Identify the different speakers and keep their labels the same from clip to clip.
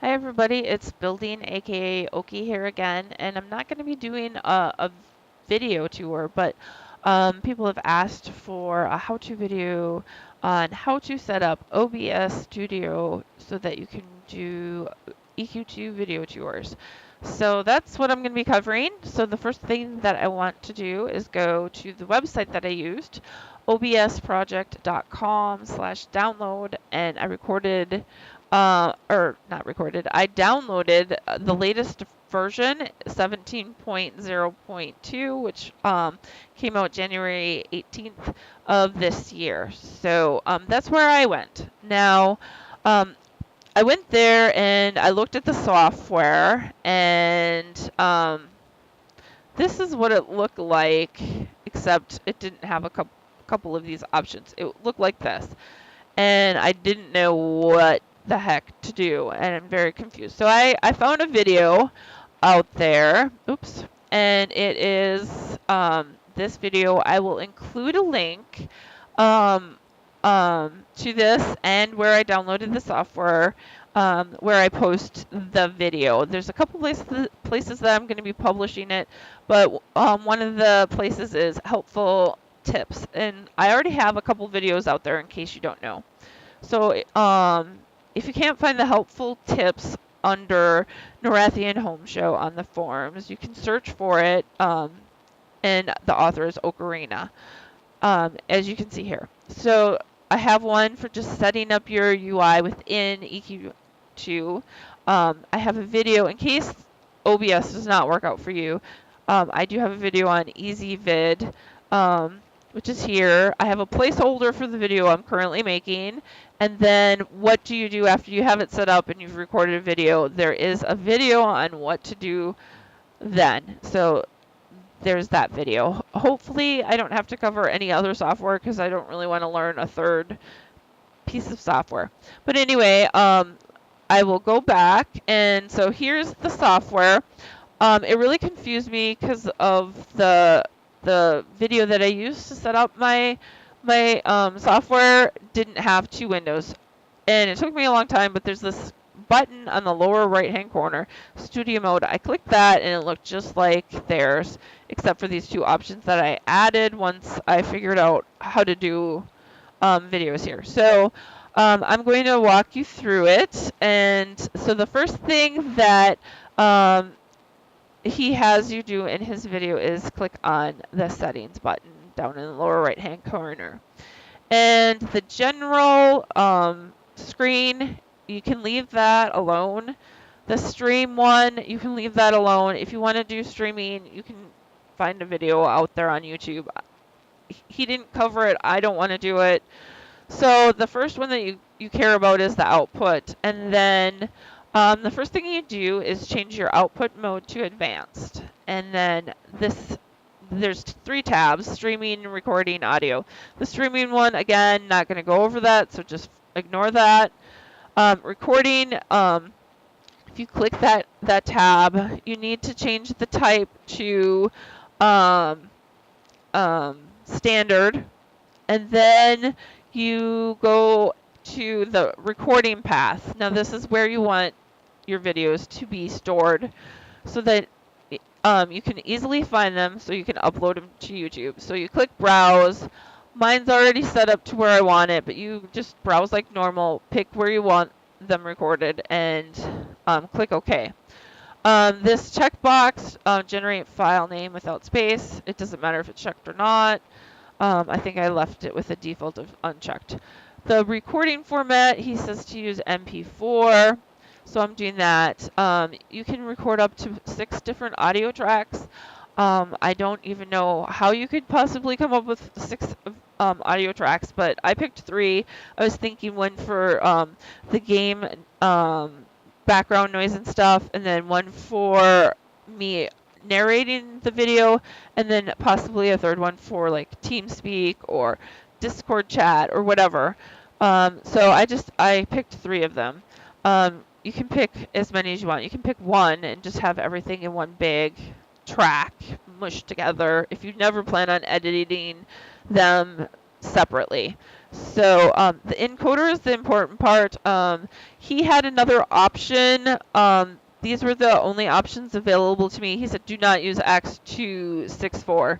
Speaker 1: Hi everybody, it's Building aka Oki here again, and I'm not going to be doing a video tour, but people have asked for a how-to video on how to set up OBS Studio so that you can do EQ2 video tours. So that's what I'm going to be covering. So the first thing that I want to do is go to the website that I used, obsproject.com/download, and I recorded or not recorded, I downloaded the latest version, 17.0.2, which came out January 18th of this year. So that's where I went. Now, I went there and I looked at the software, and this is what it looked like, except it didn't have a couple of these options. It looked like this, and I didn't know what the heck to do, and I'm very confused. So I found a video out there, oops, and it is this video. I will include a link to this and where I downloaded the software, where I post the video. There's a couple places that I'm going to be publishing it, but one of the places is helpful tips, and I already have a couple videos out there in case you don't know. So if you can't find the helpful tips under Norathian Home Show on the forums, you can search for it, and the author is Ocarina, as you can see here. So I have one for just setting up your UI within EQ2. I have a video in case OBS does not work out for you. I do have a video on EasyVid, which is here. I have a placeholder for the video I'm currently making. And then what do you do after you have it set up and you've recorded a video? There is a video on what to do then. So there's that video. Hopefully I don't have to cover any other software because I don't really want to learn a third piece of software. But anyway, I will go back, and so here's the software. It really confused me because of the video that I used to set up my software didn't have two windows, and it took me a long time. But there's this button on the lower right hand corner, Studio Mode. I clicked that and it looked just like theirs, except for these two options that I added once I figured out how to do videos here. So I'm going to walk you through it. And so the first thing that he has you do in his video is click on the settings button down in the lower right hand corner. And the general screen, you can leave that alone. The stream one, you can leave that alone. If you want to do streaming, you can find a video out there on YouTube. He didn't cover it. I don't want to do it. So the first one that you care about is the output. And then the first thing you do is change your output mode to advanced. And then there's three tabs: streaming, recording, audio. The streaming one, again, not going to go over that, so just ignore that. Recording, if you click that tab, you need to change the type to standard, and then you go to the recording path. Now this is where you want your videos to be stored so that you can easily find them, so you can upload them to YouTube. So you click browse. Mine's already set up to where I want it, but you just browse like normal, pick where you want them recorded, and click OK. This checkbox, generate file name without space. It doesn't matter if it's checked or not. I think I left it with a default of unchecked. The recording format, he says to use MP4. So I'm doing that. You can record up to 6 different audio tracks. I don't even know how you could possibly come up with 6 audio tracks, but I picked 3. I was thinking one for the game background noise and stuff, and then one for me narrating the video, and then possibly a third one for like TeamSpeak or Discord chat or whatever. So I picked 3 of them. You can pick as many as you want. You can pick one and just have everything in one big track mushed together if you never plan on editing them separately. So the encoder is the important part. He had another option. These were the only options available to me. He said, do not use X264.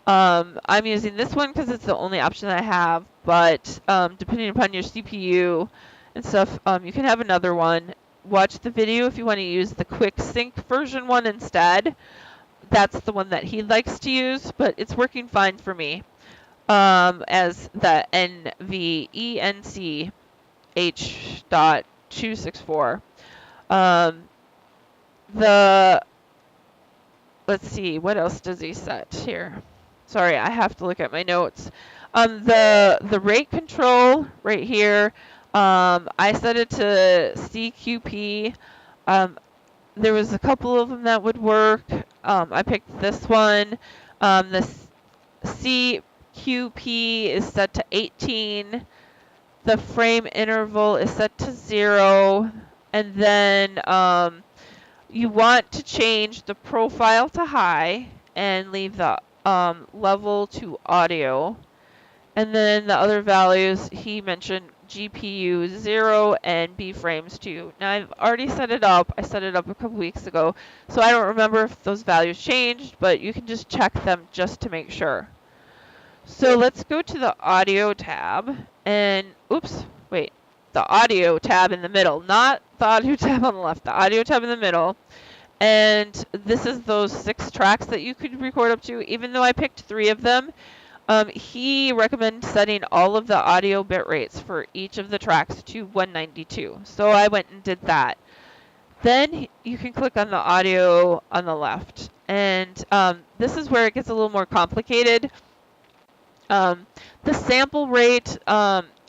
Speaker 1: I'm using this one because it's the only option I have, but depending upon your CPU and stuff, you can have another one. Watch the video if you want to use the quick sync version one instead. That's the one that he likes to use, but it's working fine for me. As the NVENC H.264. Let's see, what else does he set here? Sorry, I have to look at my notes. The rate control right here, I set it to CQP. There was a couple of them that would work. I picked this one. The CQP is set to 18. The frame interval is set to 0. And then you want to change the profile to high and leave the level to audio. And then the other values, he mentioned GPU 0 and B frames 2. Now I've already set it up. I set it up a couple weeks ago, so I don't remember if those values changed, but you can just check them just to make sure. So let's go to the audio tab and, the audio tab in the middle, not the audio tab on the left, the audio tab in the middle. And this is those 6 tracks that you could record up to. Even though I picked 3 of them, he recommends setting all of the audio bit rates for each of the tracks to 192. So I went and did that. Then you can click on the audio on the left. And this is where it gets a little more complicated. The sample rate,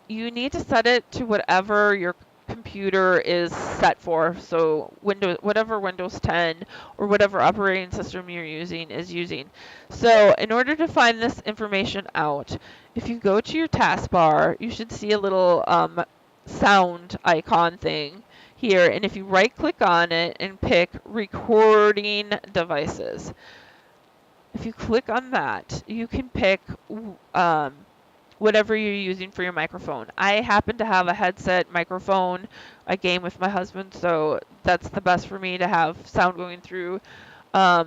Speaker 1: you need to set it to whatever your computer is set for. So whatever Windows 10 or whatever operating system you're using is using. So in order to find this information out, if you go to your taskbar, you should see a little sound icon thing here. And if you right click on it and pick recording devices, if you click on that, you can pick whatever you're using for your microphone. I happen to have a headset microphone. I game with my husband, so that's the best for me to have sound going through my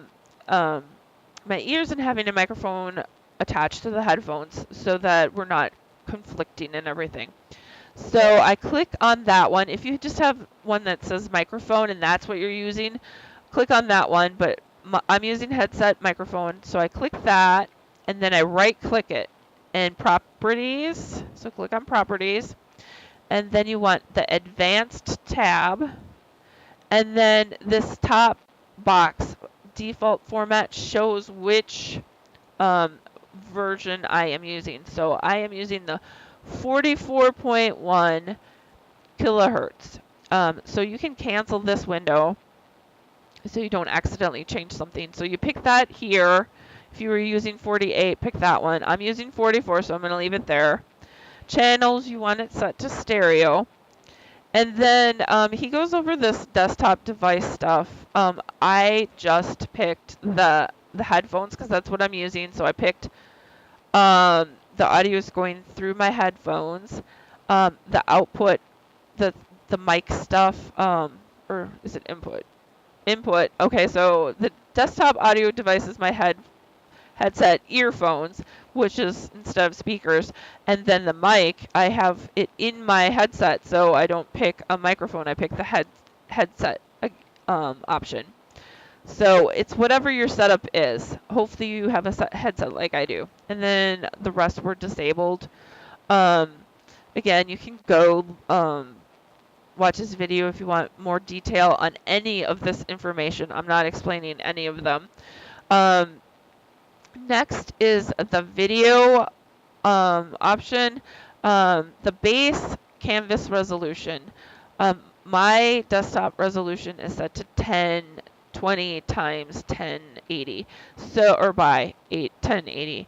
Speaker 1: ears and having a microphone attached to the headphones so that we're not conflicting and everything. So I click on that one. If you just have one that says microphone and that's what you're using, click on that one, but I'm using headset microphone, so I click that, and then I right-click it, and properties, so click on properties, and then you want the advanced tab, and then this top box, default format, shows which version I am using. So I am using the 44.1 kilohertz. So you can cancel this window so you don't accidentally change something. So you pick that here. If you were using 48, pick that one. I'm using 44, so I'm going to leave it there. Channels, you want it set to stereo. And then he goes over this desktop device stuff. I just picked the headphones because that's what I'm using. So I picked the audio is going through my headphones. The output, the mic stuff, or is it input? Input. Okay, so the desktop audio device is my headset earphones, which is instead of speakers, and then the mic, I have it in my headset, so I don't pick a microphone, I pick the headset option. So it's whatever your setup is. Hopefully you have a headset like I do. And then the rest were disabled. Again, you can go watch this video if you want more detail on any of this information. I'm not explaining any of them. Next is the video option. The base canvas resolution. My desktop resolution is set to 1020 times 1080, or by 1080.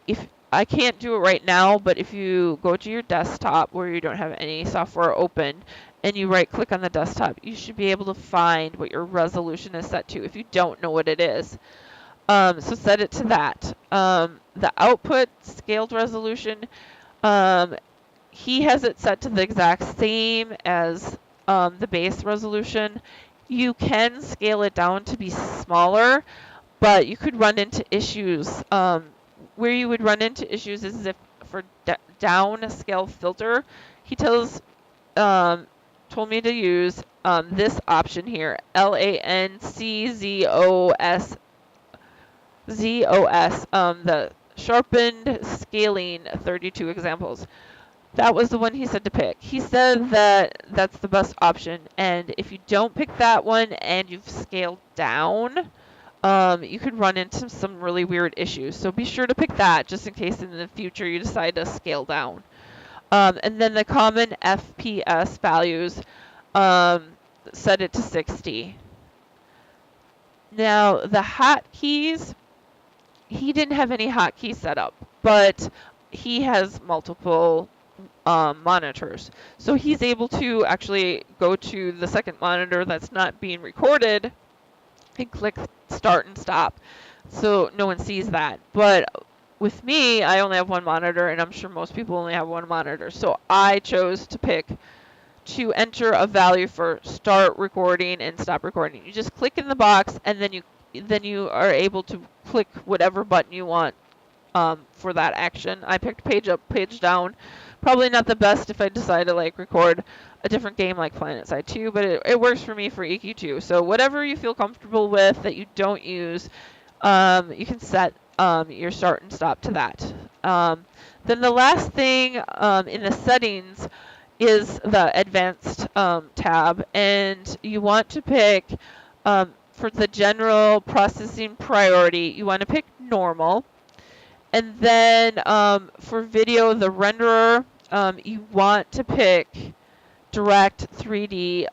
Speaker 1: If I can't do it right now, but if you go to your desktop where you don't have any software open and you right click on the desktop, you should be able to find what your resolution is set to if you don't know what it is. So set it to that. The output scaled resolution, Um, he has it set to the exact same as the base resolution. You can scale it down to be smaller, but you could run into issues. Where you would run into issues is if for down scale filter, he told me to use this option here, LANCZOS, the sharpened scaling 32 examples. That was the one he said to pick. He said that that's the best option, and if you don't pick that one and you've scaled down, you could run into some really weird issues. So be sure to pick that just in case in the future you decide to scale down. And then the common FPS values, set it to 60. Now the hotkeys, he didn't have any hotkeys set up, but he has multiple monitors. So he's able to actually go to the second monitor that's not being recorded and click start and stop. So no one sees that. But with me, I only have one monitor, and I'm sure most people only have one monitor. So I chose to enter a value for start recording and stop recording. You just click in the box, and then you are able to click whatever button you want for that action. I picked page up, page down. Probably not the best if I decide to like record a different game like PlanetSide 2, but it works for me for EQ2. So whatever you feel comfortable with that you don't use, you can set your start and stop to that. Then the last thing in the settings is the advanced tab, and you want to pick for the general processing priority, you want to pick normal. And then for video, the renderer, you want to pick direct 3D,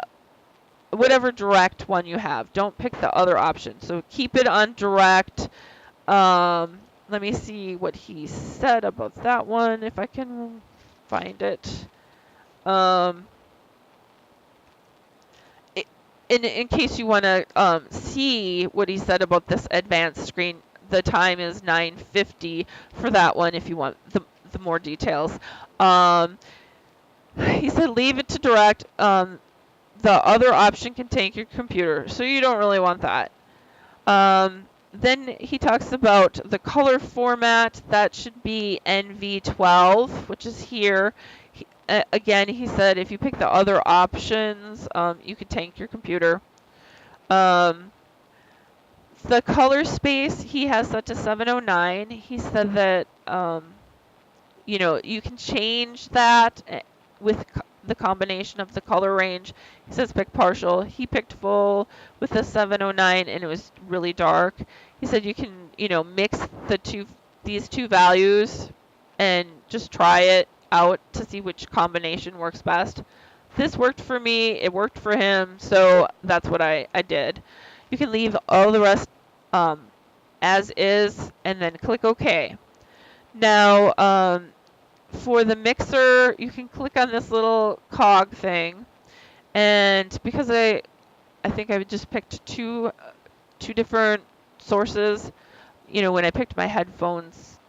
Speaker 1: whatever direct one you have. Don't pick the other option. So keep it on direct. Let me see what he said about that one, if I can find it. In case you want to see what he said about this advanced screen, the time is 9:50 for that one if you want the more details. He said leave it to direct. The other option can tank your computer, so you don't really want that. Then he talks about the color format. That should be NV12, which is here. Again, he said if you pick the other options, you can tank your computer. The color space he has set to 709. He said that you can change that with the combination of the color range. He says pick partial. He picked full with the 709, and it was really dark. He said you can mix these two values and just try it out to see which combination works best. This worked for me, it worked for him, so that's what I did. You can leave all the rest as is and then click OK. Now for the mixer, you can click on this little cog thing, and because I think I just picked two different sources, when I picked my headphones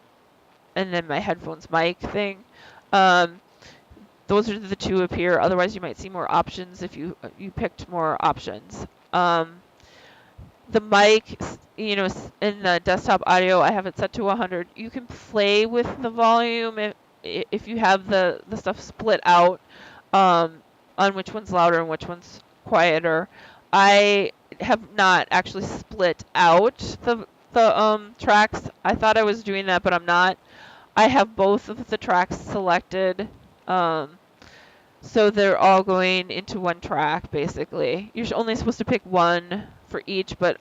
Speaker 1: and then my headphones mic thing, those are the two up here. Otherwise, you might see more options if you picked more options. The mic, in the desktop audio, I have it set to 100. You can play with the volume if you have the stuff split out on which one's louder and which one's quieter. I have not actually split out the tracks. I thought I was doing that, but I'm not. I have both of the tracks selected, so they're all going into one track, basically. You're only supposed to pick one for each, but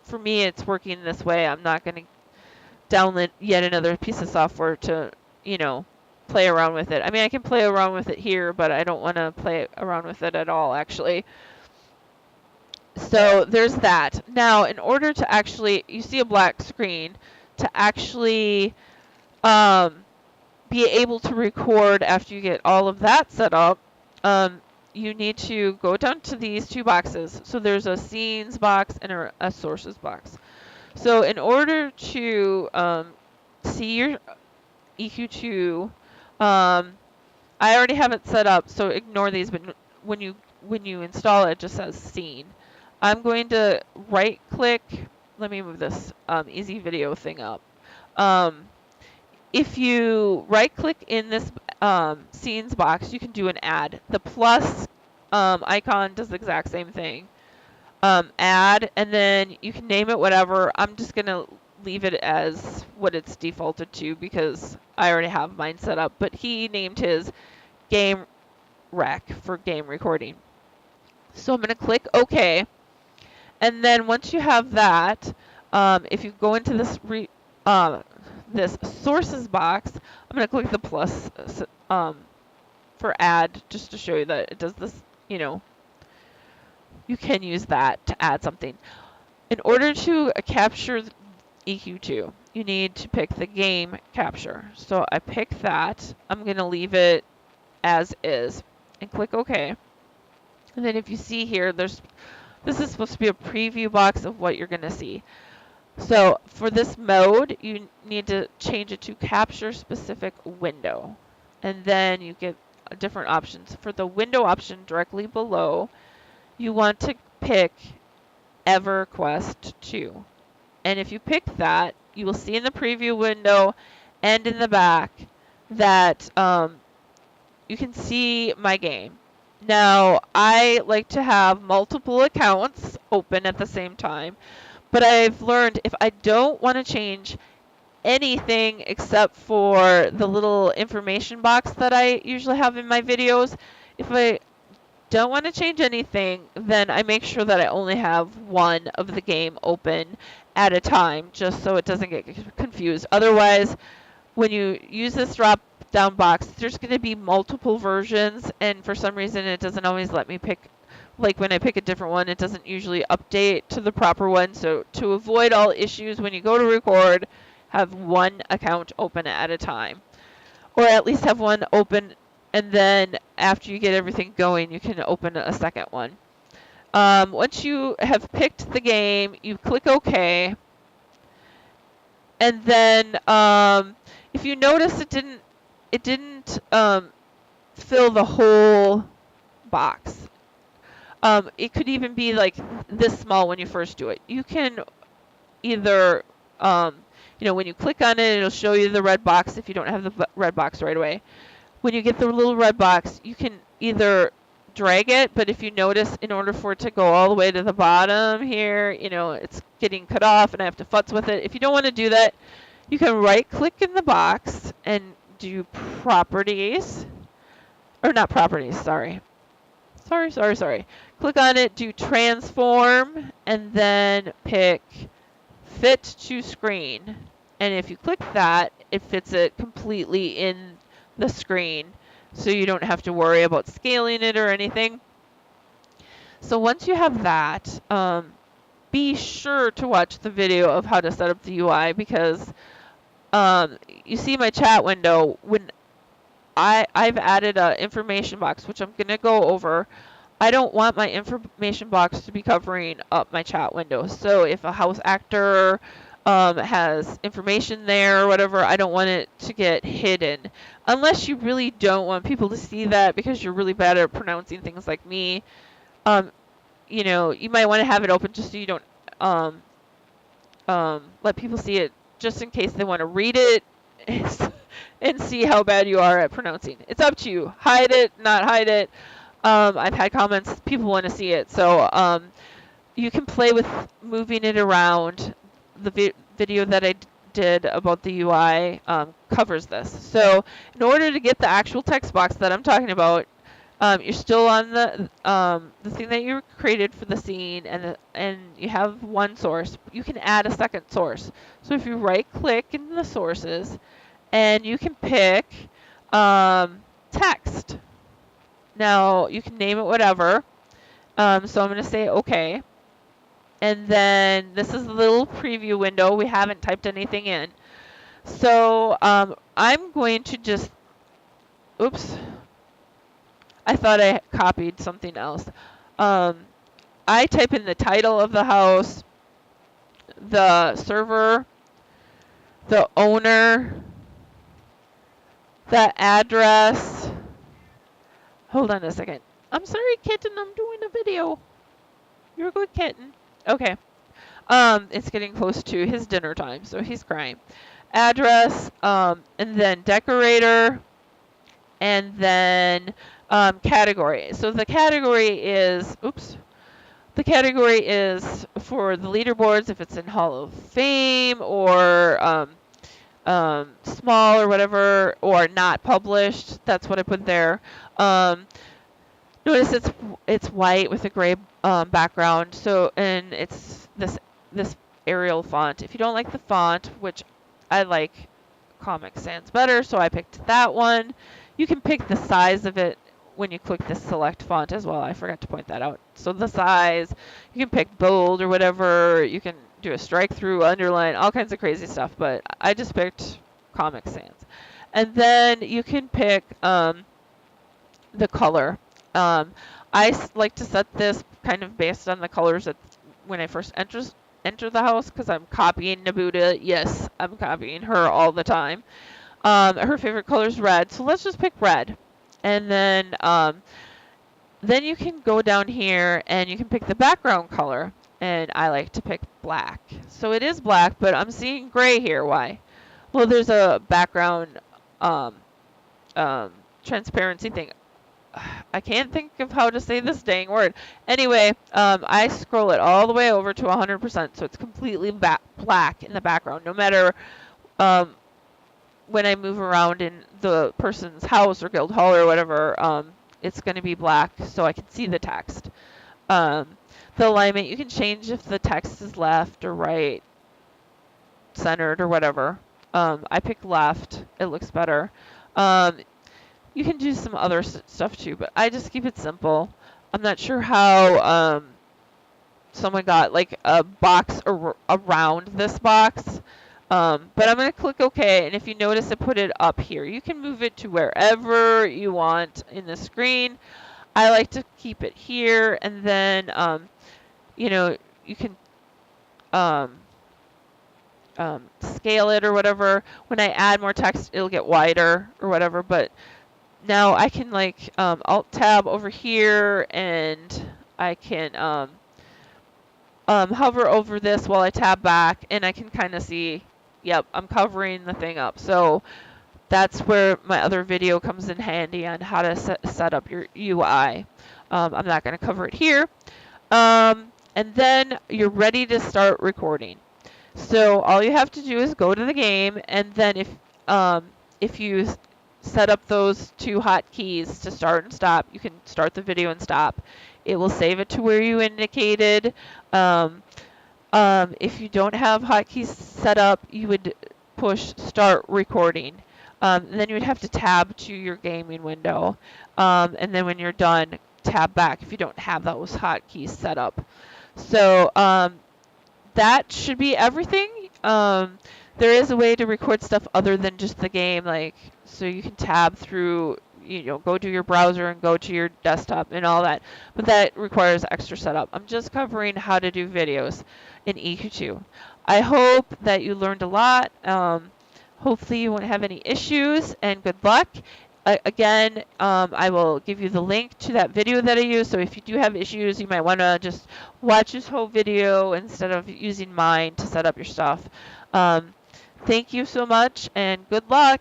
Speaker 1: for me, it's working this way. I'm not going to download yet another piece of software to, play around with it. I mean, I can play around with it here, but I don't want to play around with it at all, actually. So there's that. Now, in order to actually, you see a black screen, to actually be able to record after you get all of that set up, you need to go down to these two boxes. So there's a scenes box and a sources box. So in order to see your EQ2 I already have it set up, so ignore these, but when you install it, it just says scene. I'm going to right click. Let me move this easy video thing up. If you right click in this scenes box, you can do an add. The plus icon does the exact same thing. Add, and then you can name it whatever. I'm just gonna leave it as what it's defaulted to because I already have mine set up, but he named his game rec for game recording. So I'm gonna click OK, and then once you have that, if you go into this this sources box, I'm gonna click the plus for add just to show you that it does this, you can use that to add something. In order to capture EQ2, you need to pick the game capture. So I pick that. I'm going to leave it as is and click OK. And then if you see here, this is supposed to be a preview box of what you're going to see. So for this mode, you need to change it to capture specific window. And then you get different options. For the window option directly below, you want to pick Everquest 2. And if you pick that, you will see in the preview window and in the back that you can see my game. Now, I like to have multiple accounts open at the same time, but I've learned if I don't want to change anything except for the little information box that I usually have in my videos, if I don't want to change anything, then I make sure that I only have one of the game open at a time, just so it doesn't get confused. Otherwise, when you use this drop down box, there's going to be multiple versions, and for some reason it doesn't always let me pick, like when I pick a different one, it doesn't usually update to the proper one. So to avoid all issues, when you go to record, have one account open at a time, or at least have one open, and then after you get everything going, you can open a second one. Once you have picked the game, you click OK, and then if you notice it didn't fill the whole box. It could even be like this small when you first do it. You can either when you click on it, it'll show you the red box if you don't have the red box right away. When you get the little red box, you can either drag it, but if you notice, in order for it to go all the way to the bottom here, it's getting cut off and I have to futz with it. If you don't want to do that, you can right click in the box and do properties, or not properties, sorry. Click on it, do transform, and then pick fit to screen. And if you click that, it fits it completely in the screen, so you don't have to worry about scaling it or anything. So once you have that, be sure to watch the video of how to set up the UI, because you see my chat window, when I've added an information box, which I'm going to go over. I don't want my information box to be covering up my chat window. So if a house actor has information there or whatever, I don't want it to get hidden. Unless you really don't want people to see that because you're really bad at pronouncing things like me. You might want to have it open just so you don't let people see it, just in case they want to read it and see how bad you are at pronouncing. It's up to you. Hide it, not hide it. I've had comments, people want to see it. So you can play with moving it around. The video that I did about the UI covers this. So in order to get the actual text box that I'm talking about, you're still on the thing that you created for the scene, and you have one source. You can add a second source. So if you right click in the sources, and you can pick text. Now you can name it whatever. So I'm going to say OK. And then this is the little preview window. We haven't typed anything in. So I'm going to just, oops. I thought I copied something else. I type in the title of the house, the server, the owner, the address. Hold on a second. I'm sorry, kitten. I'm doing a video. You're a good kitten. Okay. It's getting close to his dinner time, so he's crying. Address, and then decorator, and then category. So the category is, the category is for the leaderboards if it's in Hall of Fame or small or whatever, or not published. That's what I put there. Notice it's white with a gray background. So, and it's this Arial font. If you don't like the font, which I like Comic Sans better, so I picked that one. You can pick the size of it when you click the select font as well. I forgot to point that out. So the size, you can pick bold or whatever. You can do a strike through, underline, all kinds of crazy stuff, but I just picked Comic Sans. And then you can pick the color. I like to set this kind of based on the colors that when I first enter the house, because I'm copying Nabuta. Yes, I'm copying her all the time. Her favorite color is red, so let's just pick red. And then you can go down here and you can pick the background color. And I like to pick black. So it is black, but I'm seeing gray here. Why? Well, there's a background transparency thing. I can't think of how to say this dang word. Anyway, I scroll it all the way over to 100%, so it's completely black in the background. No matter when I move around in the person's house or guild hall or whatever, it's going to be black so I can see the text. The alignment, you can change if the text is left or right, centered or whatever. I pick left. It looks better. You can do some other stuff too, but I just keep it simple. I'm not sure how someone got like a box around this box, but I'm going to click OK, and if you notice, I put it up here. You can move it to wherever you want in the screen. I like to keep it here, and then, you know, you can scale it or whatever. When I add more text, it'll get wider or whatever, but now I can like Alt Tab over here, and I can hover over this while I tab back, and I can kind of see, yep, I'm covering the thing up. So that's where my other video comes in handy on how to set up your UI. I'm not going to cover it here. And then you're ready to start recording. So all you have to do is go to the game, and then if you set up those two hotkeys to start and stop, you can start the video and stop. It will save it to where you indicated. If you don't have hotkeys set up, you would push start recording. And then you would have to tab to your gaming window. And then when you're done, tab back if you don't have those hotkeys set up. So that should be everything. There is a way to record stuff other than just the game, like, so you can tab through, you know, go to your browser and go to your desktop and all that, but that requires extra setup. I'm just covering how to do videos in EQ2. I hope that you learned a lot. Hopefully you won't have any issues, and good luck. Again, I will give you the link to that video that I used, so if you do have issues, you might want to just watch this whole video instead of using mine to set up your stuff. Thank you so much, and good luck.